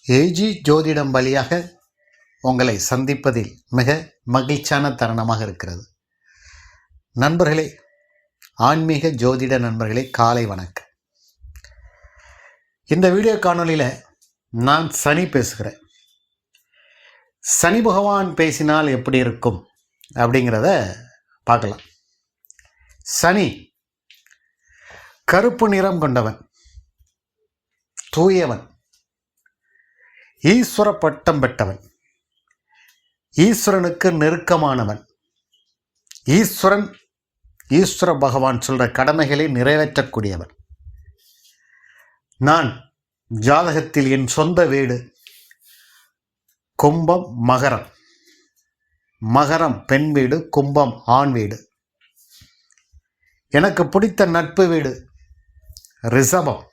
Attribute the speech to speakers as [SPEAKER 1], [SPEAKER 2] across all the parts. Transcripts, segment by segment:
[SPEAKER 1] AG ஜோதிடம் வழியாக உங்களை சந்திப்பதில் மிக மகிழ்ச்சியான தருணமாக இருக்கிறது. நண்பர்களே, ஆன்மீக ஜோதிட நண்பர்களே, காலை வணக்கம். இந்த வீடியோ காணொலியில் நான் சனி பேசுகிறேன். சனி பகவான் பேசினால் எப்படி இருக்கும் அப்படிங்கிறத பார்க்கலாம். சனி கருப்பு நிறம் கொண்டவன், தூயவன், ஈஸ்வர பட்டம் பெற்றவன், ஈஸ்வரனுக்கு நெருக்கமானவன். ஈஸ்வர பகவான் சொல்ற கடமைகளை நிறைவேற்றக்கூடியவன். நான் ஜாதகத்தில் என் சொந்த வீடு கும்பம் மகரம். மகரம் பெண் வீடு, கும்பம் ஆண் வீடு. எனக்கு பிடித்த நட்பு வீடு ரிஷபம்.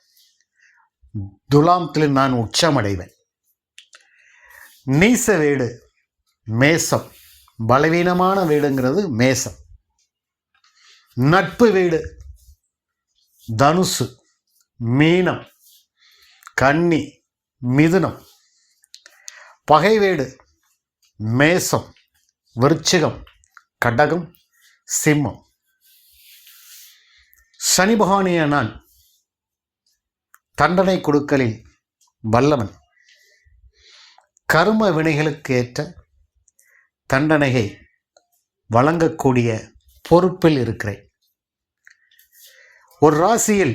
[SPEAKER 1] துலாத்தில் நான் உச்சமடைவேன். நீச வீடு மேசம். பலவீனமான வீடுங்கிறது மேசம். நட்பு வீடு தனுசு, மீனம், கன்னி, மிதுனம். பகை வீடு மேசம், விருச்சிகம், கடகம், சிம்மம். சனி பகவானிய நான் தண்டனை கொடுக்கலில் வல்லவன். கர்ம வினைகளுக்கு ஏற்ற தண்டனையை வழங்கக்கூடிய பொறுப்பில் இருக்கிறேன். ஒரு ராசியில்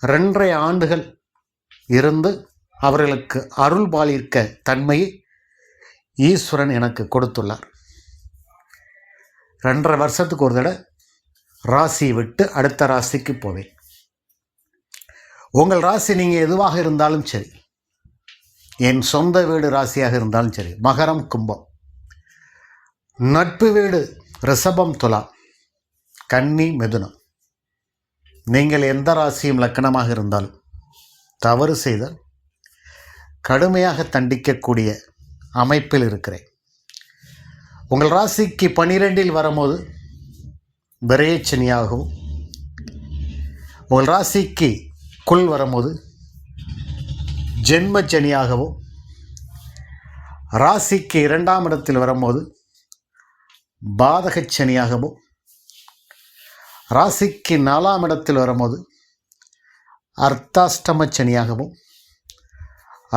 [SPEAKER 1] 2.5 ஆண்டுகள் இருந்து அவர்களுக்கு அருள் பாலிக்க தன்மையை ஈஸ்வரன் எனக்கு கொடுத்துள்ளார். 2.5 வருஷத்துக்கு ஒரு தடவை ராசியை விட்டு அடுத்த ராசிக்கு போவேன். உங்கள் ராசி நீங்கள் எதுவாக இருந்தாலும் சரி, என் சொந்த வீடு ராசியாக இருந்தாலும் சரி, மகரம் கும்பம், நட்பு வீடு ரிஷபம் துலாம், கன்னி மிதுனம். நீங்கள் எந்த ராசியும் லக்கணமாக இருந்தாலும் தவறு செய்தால் கடுமையாக தண்டிக்கக்கூடிய அமைப்பில் இருக்கிறேன். உங்கள் ராசிக்கு 12 வரும்போது விரயச்சனியாகவும், உங்கள் ராசிக்கு குள் வரும்போது ஜென்மச்சனியாகவும், ராசிக்கு 2ஆம் இடத்தில் வரும்போது பாதகச்சனியாகவும், ராசிக்கு 4ஆம் இடத்தில் வரும்போது அர்த்தாஷ்டம சனியாகவும்,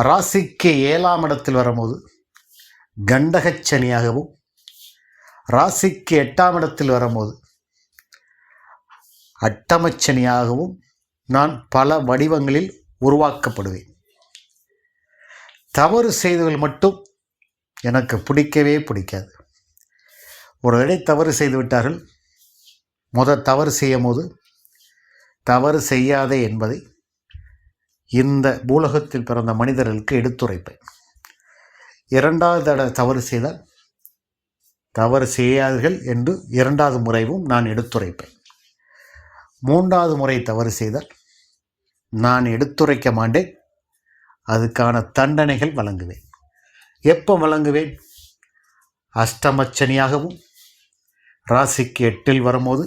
[SPEAKER 1] ராசிக்கு 7ஆம் இடத்தில் வரும்போது கண்டகச்சனியாகவும், ராசிக்கு 8ஆம் இடத்தில் வரும்போது அட்டமச்சனியாகவும் நான் பல வடிவங்களில் உருவாக்கப்படுவேன். தவறு செய்தவர்கள் மட்டும் எனக்கு பிடிக்கவே பிடிக்காது. ஒரு தடவை தவறு செய்து விட்டார்கள். தவறு செய்யும் போது தவறு செய்யாதே என்பதை இந்த பூலகத்தில் பிறந்த மனிதர்களுக்கு எடுத்துரைப்பேன். 2வது தடவை தவறு செய்தால் தவறு செய்யாதீர்கள் என்று 2வது முறையும் நான் எடுத்துரைப்பேன். 3வது முறை தவறு செய்தால் நான் எடுத்துரைக்க மாட்டேன். அதுக்கான தண்டனைகள் வழங்குவேன். எப்போ வழங்குவேன்? அஷ்டமச்சனியாகவும், ராசிக்கு 8இல் வரும்போது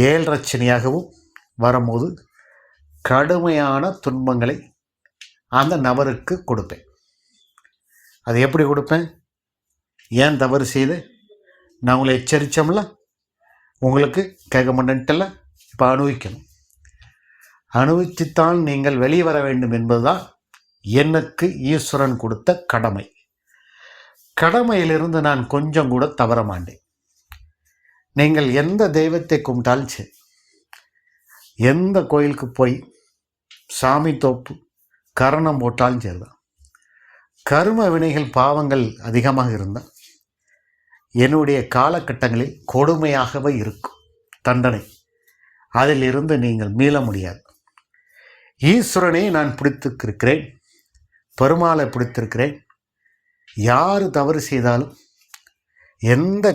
[SPEAKER 1] 7 சனியாகவும் வரும்போது கடுமையான துன்பங்களை அந்த நபருக்கு கொடுப்பேன். அது எப்படி கொடுப்பேன்? ஏன் தவறு செய்து நான் உங்களை எச்சரித்தோம்ல, உங்களுக்கு கேட்க மாட்டேன்ட்டல, இப்போ அனுபவிக்கணும். அனுபவித்துத்தான் நீங்கள் வெளியே வர வேண்டும் என்பதுதான் எனக்கு ஈஸ்வரன் கொடுத்த கடமை. கடமையிலிருந்து நான் கொஞ்சம் கூட தவற மாட்டேன். நீங்கள் எந்த தெய்வத்தை கும்பிட்டாலும் சரி, எந்த கோயிலுக்கு போய் சாமி தோப்பு கரணம் போட்டாலும் சரிதான், கர்ம வினைகள் பாவங்கள் அதிகமாக இருந்தால் என்னுடைய காலகட்டங்களில் கொடுமையாகவே இருக்கும் தண்டனை. அதிலிருந்து நீங்கள் மீள முடியாது. ஈஸ்வரனை நான் பிடித்திருக்கிறேன், பெருமாளை பிடித்திருக்கிறேன். யார் தவறு செய்தாலும் எந்த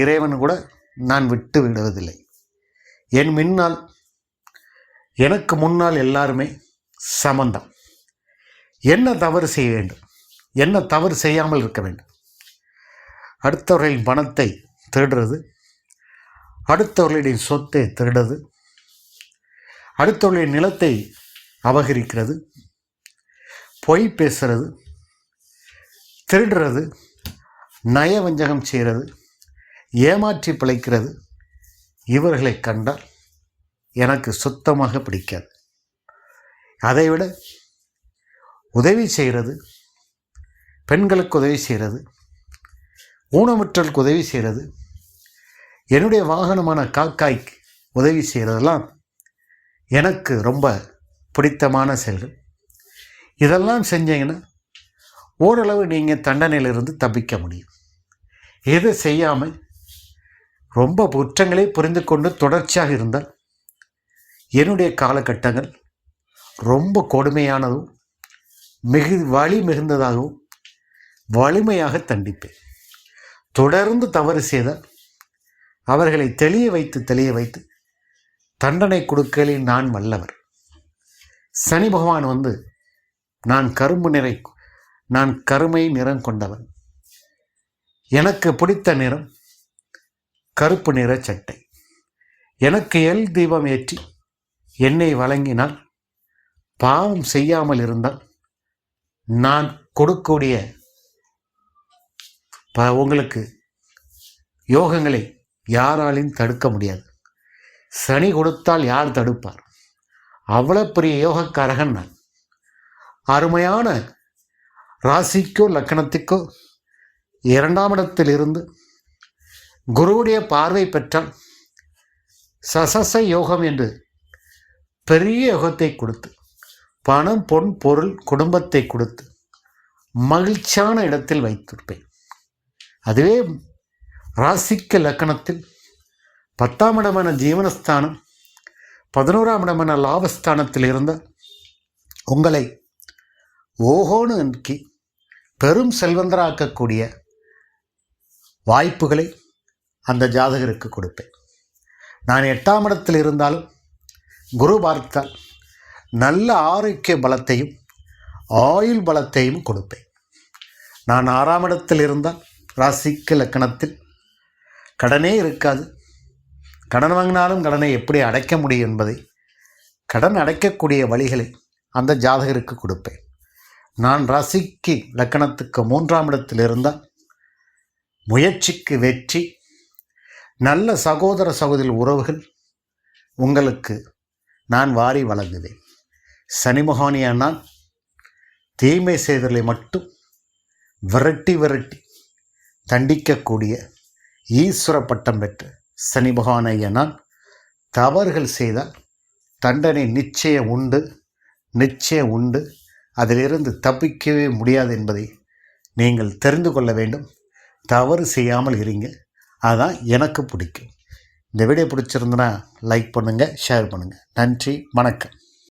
[SPEAKER 1] இறைவன் கூட நான் விட்டு விடுவதில்லை. என் முன்னால், எனக்கு முன்னால் எல்லாருமே சமந்தம். என்ன தவறு செய்ய வேண்டும், என்ன தவறு செய்யாமல் இருக்க வேண்டும்? அடுத்தவர்களின் பணத்தை திருடுறது, அடுத்தவர்களுடைய சொத்தை திருடுறது, அடுத்தவர்களுடைய நிலத்தை அபகரிக்கிறது, பொய் பேசுறது, திருடுறது, நயவஞ்சகம் செய்கிறது, ஏமாற்றி பிழைக்கிறது, இவர்களை கண்டால் எனக்கு சுத்தமாக பிடிக்காது. அதைவிட உதவி செய்கிறது, பெண்களுக்கு உதவி செய்கிறது, ஊனமுற்றலுக்கு உதவி செய்கிறது, என்னுடைய வாகனமான காக்காய்க்கு உதவி செய்கிறதெல்லாம் எனக்கு ரொம்ப பிடித்தமான செயல்கள். இதெல்லாம் செஞ்சீங்கன்னா ஓரளவு நீங்கள் தண்டனையிலிருந்து தப்பிக்க முடியும். எது செய்யாமல் ரொம்ப குற்றங்களை புரிந்து கொண்டு தொடர்ச்சியாக இருந்தால் என்னுடைய காலகட்டங்கள் ரொம்ப கொடுமையானதும் வலி மிகுந்ததாகவும் வலிமையாக தண்டிப்பேன். தொடர்ந்து தவறு செய்தால் அவர்களை தெளிய வைத்து தண்டனை கொடுக்கலில் நான் வல்லவர். சனி பகவான் நான் கருமை நிறம் கொண்டவன். எனக்கு பிடித்த நிறம் கருப்பு நிற சட்டை. எனக்கு எல் தீபம் ஏற்றி எண்ணெய் வழங்கினால், பாவம் செய்யாமல் இருந்தால் நான் கொடுக்கக்கூடிய உங்களுக்கு யோகங்களை யாராலையும் தடுக்க முடியாது. சனி கொடுத்தால் யார் தடுப்பார்? அவ்வளோ பெரிய யோகக்காரகன் நான். அருமையான ராசிக்கோ லக்கணத்துக்கோ 2ஆம் இடத்தில் இருந்து குருவுடைய பார்வை பெற்றால் சசச யோகம் என்று பெரிய யோகத்தை கொடுத்து, பணம் பொன் பொருள் குடும்பத்தை கொடுத்து மகிழ்ச்சியான இடத்தில் வைத்திருப்பேன். அதுவே ராசிக்கு லக்கணத்தில் 10ஆம் இடமான ஜீவனஸ்தானம் 11ஆம் இடமான லாபஸ்தானத்தில் இருந்த உங்களை ஓஹோன்னு நோக்கி பெரும் செல்வந்தராக்கக்கூடிய வாய்ப்புகளை அந்த ஜாதகருக்கு கொடுப்பேன். நான் 8ஆம் இடத்தில் இருந்தாலும் குரு பார்த்தால் நல்ல ஆரோக்கிய பலத்தையும் ஆயுள் பலத்தையும் கொடுப்பேன். நான் 6ஆம் இடத்தில் இருந்தால் ராசிக்கு லக்கணத்தில் கடனே இருக்காது. கடன் வாங்கினாலும் கடனை எப்படி அடைக்க முடியும் என்பதை, கடன் அடைக்கக்கூடிய வழிகளை அந்த ஜாதகருக்கு கொடுப்பேன். நான் ராசிக்கு லக்கணத்துக்கு 3ஆம் இடத்தில் இருந்தால் முயற்சிக்கு வெற்றி, நல்ல சகோதர சகோதரி உறவுகள் உங்களுக்கு நான் வாரி வழங்குவேன். சனி பகவானியானால் தீமை செய்தலை மட்டும் விரட்டி தண்டிக்கக்கூடிய ஈஸ்வர பட்டம் பெற்ற சனி பகவான் ஐயனால் தவறுகள் செய்தால் தண்டனை நிச்சயம் உண்டு. அதிலிருந்து தப்பிக்கவே முடியாது என்பதை நீங்கள் தெரிந்து கொள்ள வேண்டும். தவறு செய்யாமல் இருங்க. அதுதான் எனக்கு பிடிக்கும். இந்த வீடியோ பிடிச்சிருந்தனா லைக் பண்ணுங்கள், ஷேர் பண்ணுங்கள். நன்றி, வணக்கம்.